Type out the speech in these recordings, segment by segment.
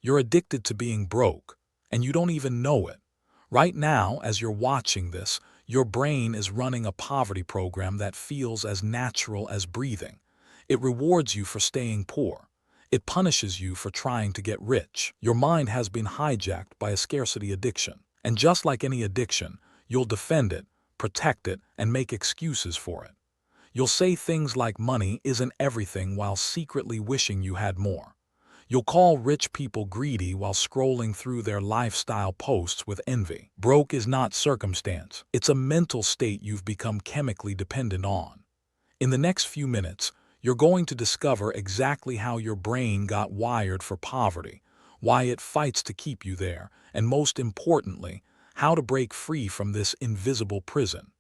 You're addicted to being broke, and you don't even know it. Right now, as you're watching this, your brain is running a poverty program that feels as natural as breathing. It rewards you for staying poor. It punishes you for trying to get rich. Your mind has been hijacked by a scarcity addiction. And just like any addiction, you'll defend it, protect it, and make excuses for it. You'll say things like money isn't everything while secretly wishing you had more. You'll call rich people greedy while scrolling through their lifestyle posts with envy. Broke is not circumstance. It's a mental state you've become chemically dependent on. In the next few minutes, you're going to discover exactly how your brain got wired for poverty, why it fights to keep you there, and most importantly, how to break free from this invisible prison.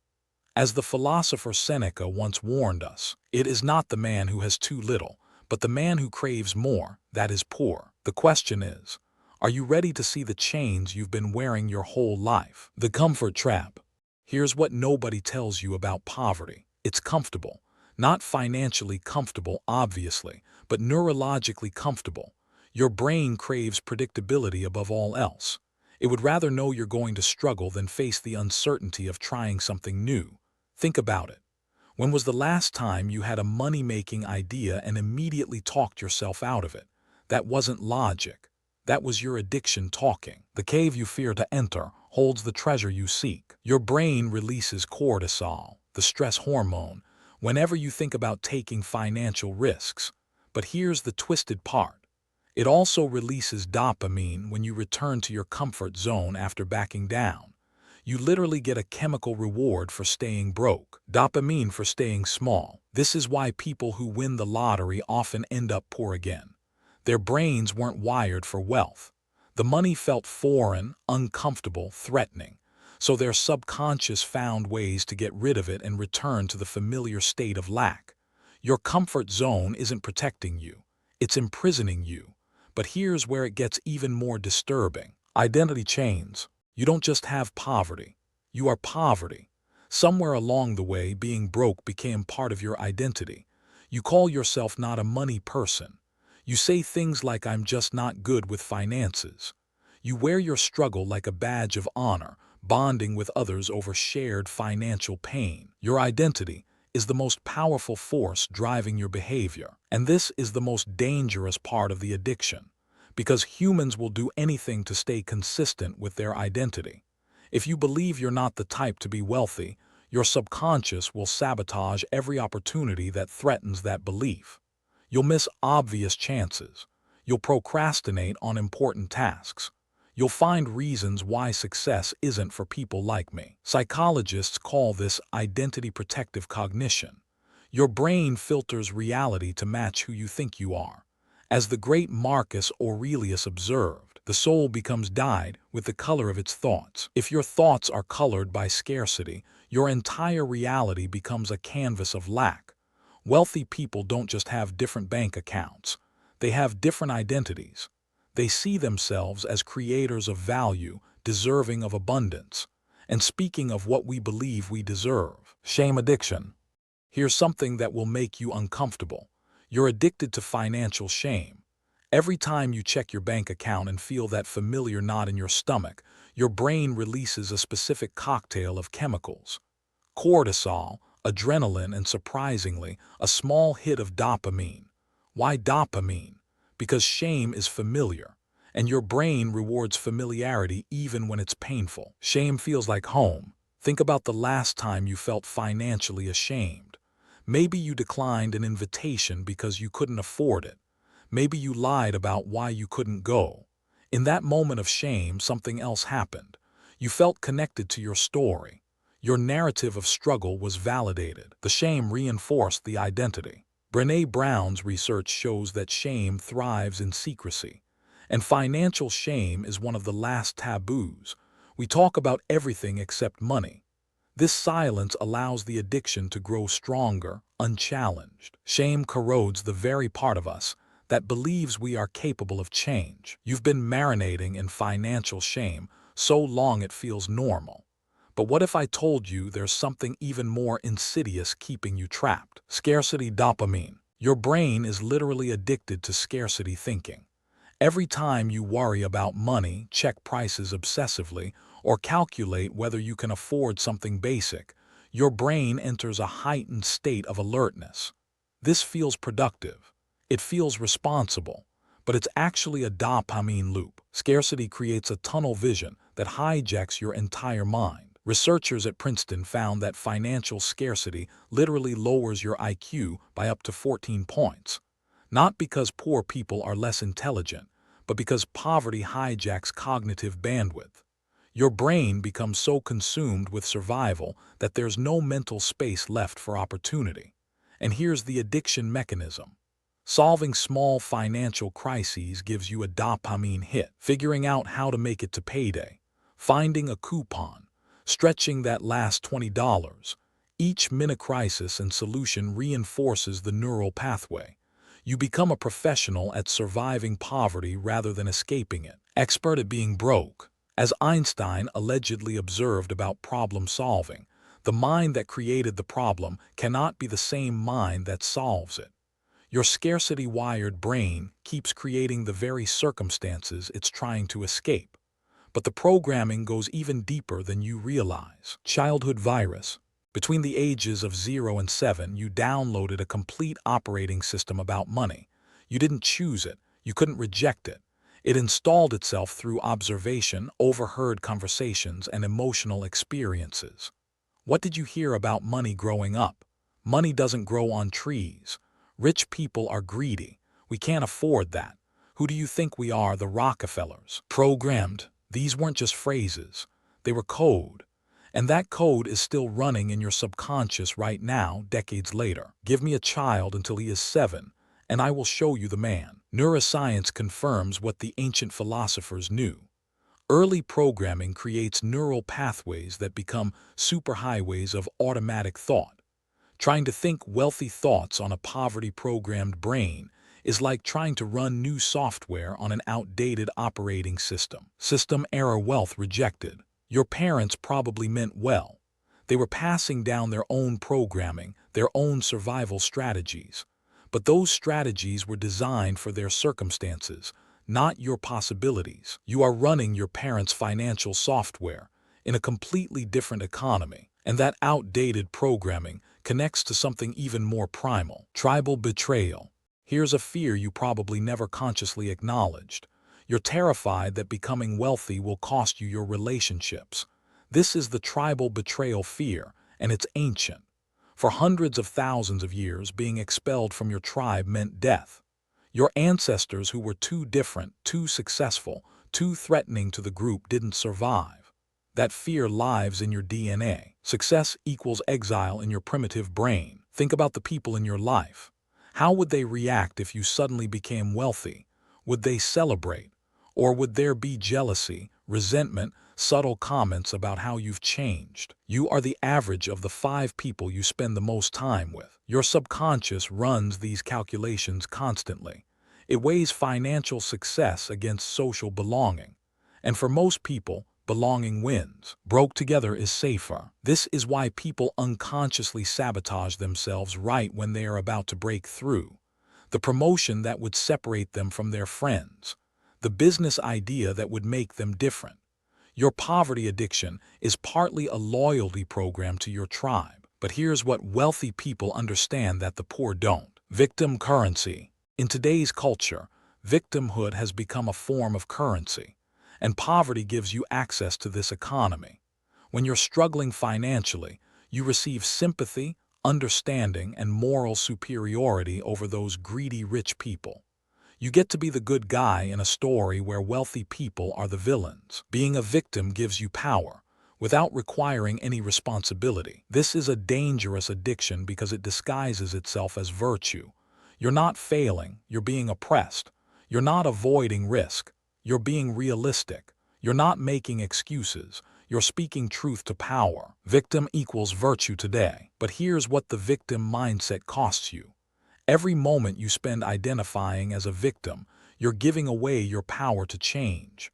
As the philosopher Seneca once warned us, it is not the man who has too little, but the man who craves more, that is poor. The question is, are you ready to see the chains you've been wearing your whole life? The comfort trap. Here's what nobody tells you about poverty. It's comfortable. Not financially comfortable, obviously, but neurologically comfortable. Your brain craves predictability above all else. It would rather know you're going to struggle than face the uncertainty of trying something new. Think about it. When was the last time you had a money-making idea and immediately talked yourself out of it? That wasn't logic. That was your addiction talking. The cave you fear to enter holds the treasure you seek. Your brain releases cortisol, the stress hormone, whenever you think about taking financial risks. But here's the twisted part. It also releases dopamine when you return to your comfort zone after backing down. You literally get a chemical reward for staying broke, dopamine for staying small. This is why people who win the lottery often end up poor again. Their brains weren't wired for wealth. The money felt foreign, uncomfortable, threatening. So their subconscious found ways to get rid of it and return to the familiar state of lack. Your comfort zone isn't protecting you. It's imprisoning you. But here's where it gets even more disturbing. Identity chains. You don't just have poverty. You are poverty. Somewhere along the way, being broke became part of your identity. You call yourself not a money person. You say things like, "I'm just not good with finances." You wear your struggle like a badge of honor, bonding with others over shared financial pain. Your identity is the most powerful force driving your behavior. And this is the most dangerous part of the addiction, because humans will do anything to stay consistent with their identity. If you believe you're not the type to be wealthy, your subconscious will sabotage every opportunity that threatens that belief. You'll miss obvious chances. You'll procrastinate on important tasks. You'll find reasons why success isn't for people like me. Psychologists call this identity protective cognition. Your brain filters reality to match who you think you are. As the great Marcus Aurelius observed, the soul becomes dyed with the color of its thoughts. If your thoughts are colored by scarcity, your entire reality becomes a canvas of lack. Wealthy people don't just have different bank accounts. They have different identities. They see themselves as creators of value, deserving of abundance. And speaking of what we believe we deserve, shame addiction. Here's something that will make you uncomfortable. You're addicted to financial shame. Every time you check your bank account and feel that familiar knot in your stomach, your brain releases a specific cocktail of chemicals. Cortisol, adrenaline, and surprisingly, a small hit of dopamine. Why dopamine? Because shame is familiar, and your brain rewards familiarity even when it's painful. Shame feels like home. Think about the last time you felt financially ashamed. Maybe you declined an invitation because you couldn't afford it. Maybe you lied about why you couldn't go. In that moment of shame, something else happened. You felt connected to your story. Your narrative of struggle was validated. The shame reinforced the identity. Brené Brown's research shows that shame thrives in secrecy. And financial shame is one of the last taboos. We talk about everything except money. This silence allows the addiction to grow stronger, unchallenged. Shame corrodes the very part of us that believes we are capable of change. You've been marinating in financial shame so long it feels normal. But what if I told you there's something even more insidious keeping you trapped? Scarcity dopamine. Your brain is literally addicted to scarcity thinking. Every time you worry about money, check prices obsessively, or calculate whether you can afford something basic, your brain enters a heightened state of alertness. This feels productive. It feels responsible, but it's actually a dopamine loop. Scarcity creates a tunnel vision that hijacks your entire mind. Researchers at Princeton found that financial scarcity literally lowers your IQ by up to 14 points. Not because poor people are less intelligent, but because poverty hijacks cognitive bandwidth. Your brain becomes so consumed with survival that there's no mental space left for opportunity. And here's the addiction mechanism. Solving small financial crises gives you a dopamine hit, figuring out how to make it to payday, finding a coupon, stretching that last $20. Each mini-crisis and solution reinforces the neural pathway. You become a professional at surviving poverty rather than escaping it, expert at being broke. As Einstein allegedly observed about problem solving, the mind that created the problem cannot be the same mind that solves it. Your scarcity-wired brain keeps creating the very circumstances it's trying to escape. But the programming goes even deeper than you realize. Childhood virus. Between the ages of 0 and 7, you downloaded a complete operating system about money. You didn't choose it. You couldn't reject it. It installed itself through observation, overheard conversations, and emotional experiences. What did you hear about money growing up? Money doesn't grow on trees. Rich people are greedy. We can't afford that. Who do you think we are, the Rockefellers? Programmed. These weren't just phrases. They were code. And that code is still running in your subconscious right now, decades later. Give me a child until he is 7, and I will show you the man. Neuroscience confirms what the ancient philosophers knew. Early programming creates neural pathways that become superhighways of automatic thought. Trying to think wealthy thoughts on a poverty-programmed brain is like trying to run new software on an outdated operating system. System error, wealth rejected. Your parents probably meant well. They were passing down their own programming, their own survival strategies. But those strategies were designed for their circumstances, not your possibilities. You are running your parents' financial software in a completely different economy, and that outdated programming connects to something even more primal. Tribal betrayal. Here's a fear you probably never consciously acknowledged. You're terrified that becoming wealthy will cost you your relationships. This is the tribal betrayal fear, and it's ancient. For hundreds of thousands of years, being expelled from your tribe meant death. Your ancestors who were too different, too successful, too threatening to the group didn't survive. That fear lives in your DNA. Success equals exile in your primitive brain. Think about the people in your life. How would they react if you suddenly became wealthy? Would they celebrate? Or would there be jealousy, resentment, subtle comments about how you've changed? You are the average of the 5 people you spend the most time with. Your subconscious runs these calculations constantly. It weighs financial success against social belonging. And for most people, belonging wins. Broke together is safer. This is why people unconsciously sabotage themselves right when they are about to break through. The promotion that would separate them from their friends. The business idea that would make them different. Your poverty addiction is partly a loyalty program to your tribe. But here's what wealthy people understand that the poor don't. Victim currency. In today's culture, victimhood has become a form of currency, and poverty gives you access to this economy. When you're struggling financially, you receive sympathy, understanding, and moral superiority over those greedy rich people. You get to be the good guy in a story where wealthy people are the villains. Being a victim gives you power, without requiring any responsibility. This is a dangerous addiction because it disguises itself as virtue. You're not failing, you're being oppressed. You're not avoiding risk, you're being realistic. You're not making excuses, you're speaking truth to power. Victim equals virtue today. But here's what the victim mindset costs you. Every moment you spend identifying as a victim, you're giving away your power to change.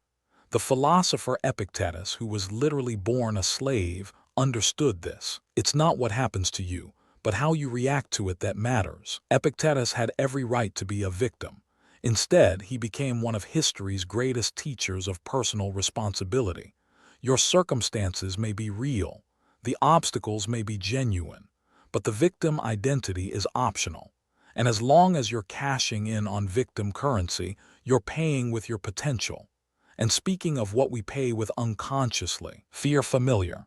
The philosopher Epictetus, who was literally born a slave, understood this. It's not what happens to you, but how you react to it that matters. Epictetus had every right to be a victim. Instead, he became one of history's greatest teachers of personal responsibility. Your circumstances may be real, the obstacles may be genuine, but the victim identity is optional. And as long as you're cashing in on victim currency, you're paying with your potential. And speaking of what we pay with unconsciously, fear familiar.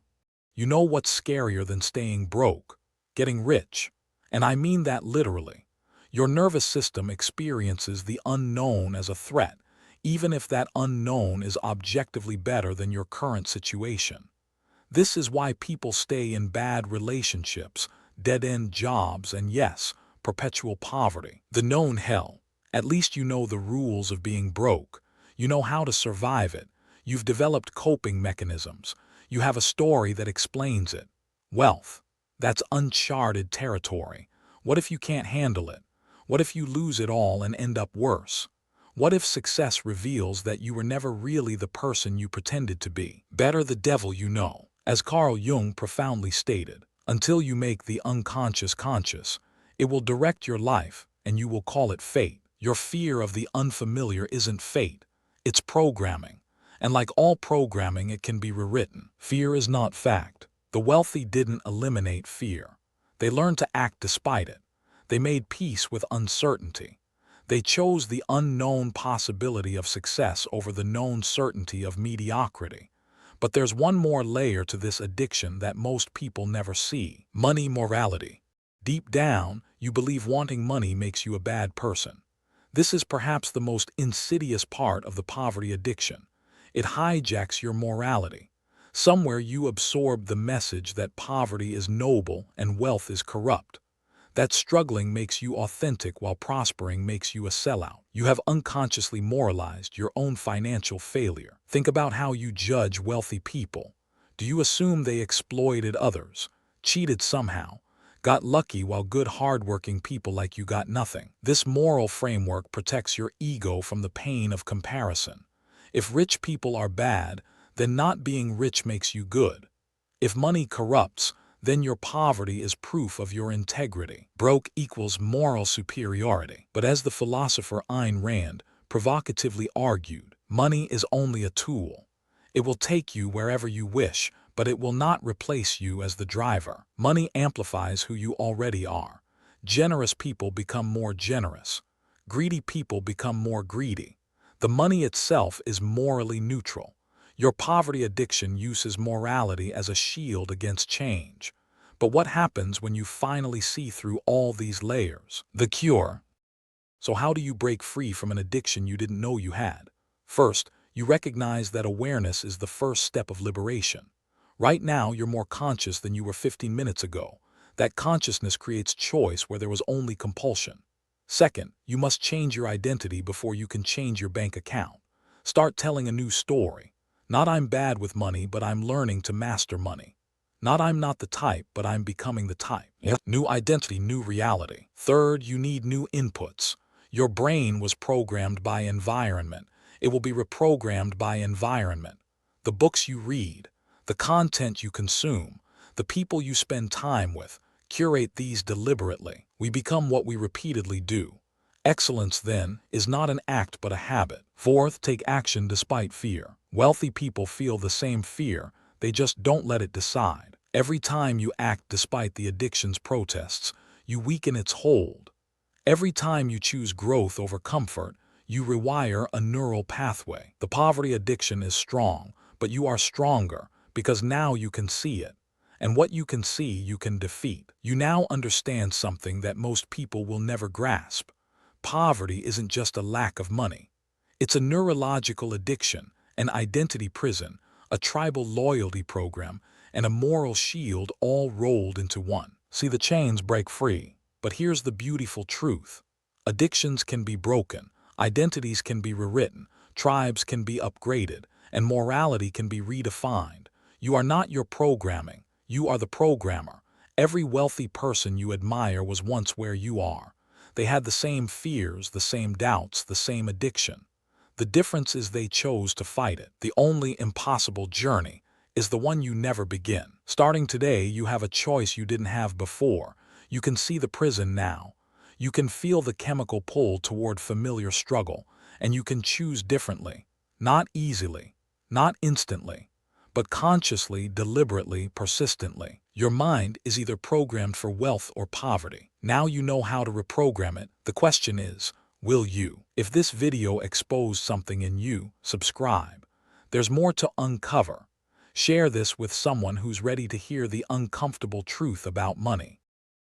You know what's scarier than staying broke? Getting rich. And I mean that literally. Your nervous system experiences the unknown as a threat, even if that unknown is objectively better than your current situation. This is why people stay in bad relationships, dead-end jobs, and yes, perpetual poverty. The known hell. At least you know the rules of being broke. You know how to survive it. You've developed coping mechanisms. You have a story that explains it. Wealth. That's uncharted territory. What if you can't handle it? What if you lose it all and end up worse? What if success reveals that you were never really the person you pretended to be? Better the devil you know. As Carl Jung profoundly stated, until you make the unconscious conscious, it will direct your life, and you will call it fate. Your fear of the unfamiliar isn't fate, it's programming. And like all programming, it can be rewritten. Fear is not fact. The wealthy didn't eliminate fear. They learned to act despite it. They made peace with uncertainty. They chose the unknown possibility of success over the known certainty of mediocrity. But there's one more layer to this addiction that most people never see. Money morality. Deep down, you believe wanting money makes you a bad person. This is perhaps the most insidious part of the poverty addiction. It hijacks your morality. Somewhere you absorb the message that poverty is noble and wealth is corrupt. That struggling makes you authentic while prospering makes you a sellout. You have unconsciously moralized your own financial failure. Think about how you judge wealthy people. Do you assume they exploited others, cheated somehow, got lucky while good hardworking people like you got nothing? This moral framework protects your ego from the pain of comparison. If rich people are bad, then not being rich makes you good. If money corrupts, then your poverty is proof of your integrity. Broke equals moral superiority. But as the philosopher Ayn Rand provocatively argued, money is only a tool. It will take you wherever you wish, but it will not replace you as the driver. Money amplifies who you already are. Generous people become more generous. Greedy people become more greedy. The money itself is morally neutral. Your poverty addiction uses morality as a shield against change. But what happens when you finally see through all these layers? The cure. So how do you break free from an addiction you didn't know you had? First, you recognize that awareness is the first step of liberation. Right now, you're more conscious than you were 15 minutes ago. That consciousness creates choice where there was only compulsion. Second, you must change your identity before you can change your bank account. Start telling a new story. Not I'm bad with money, but I'm learning to master money. Not I'm not the type, but I'm becoming the type. New identity, new reality. Third, you need new inputs. Your brain was programmed by environment. It will be reprogrammed by environment. The books you read, the content you consume, the people you spend time with, curate these deliberately. We become what we repeatedly do. Excellence, then, is not an act but a habit. Fourth, take action despite fear. Wealthy people feel the same fear, they just don't let it decide. Every time you act despite the addiction's protests, you weaken its hold. Every time you choose growth over comfort, you rewire a neural pathway. The poverty addiction is strong, but you are stronger because now you can see it. And what you can see, you can defeat. You now understand something that most people will never grasp. Poverty isn't just a lack of money. It's a neurological addiction, an identity prison, a tribal loyalty program, and a moral shield all rolled into one. See, the chains break free. But here's the beautiful truth. Addictions can be broken, identities can be rewritten, tribes can be upgraded, and morality can be redefined. You are not your programming. You are the programmer. Every wealthy person you admire was once where you are. They had the same fears, the same doubts, the same addiction. The difference is they chose to fight it. The only impossible journey is the one you never begin. Starting today, you have a choice you didn't have before. You can see the prison now. You can feel the chemical pull toward familiar struggle, and you can choose differently. Not easily, not instantly, but consciously, deliberately, persistently. Your mind is either programmed for wealth or poverty. Now you know how to reprogram it. The question is, will you? If this video exposed something in you, subscribe. There's more to uncover. Share this with someone who's ready to hear the uncomfortable truth about money.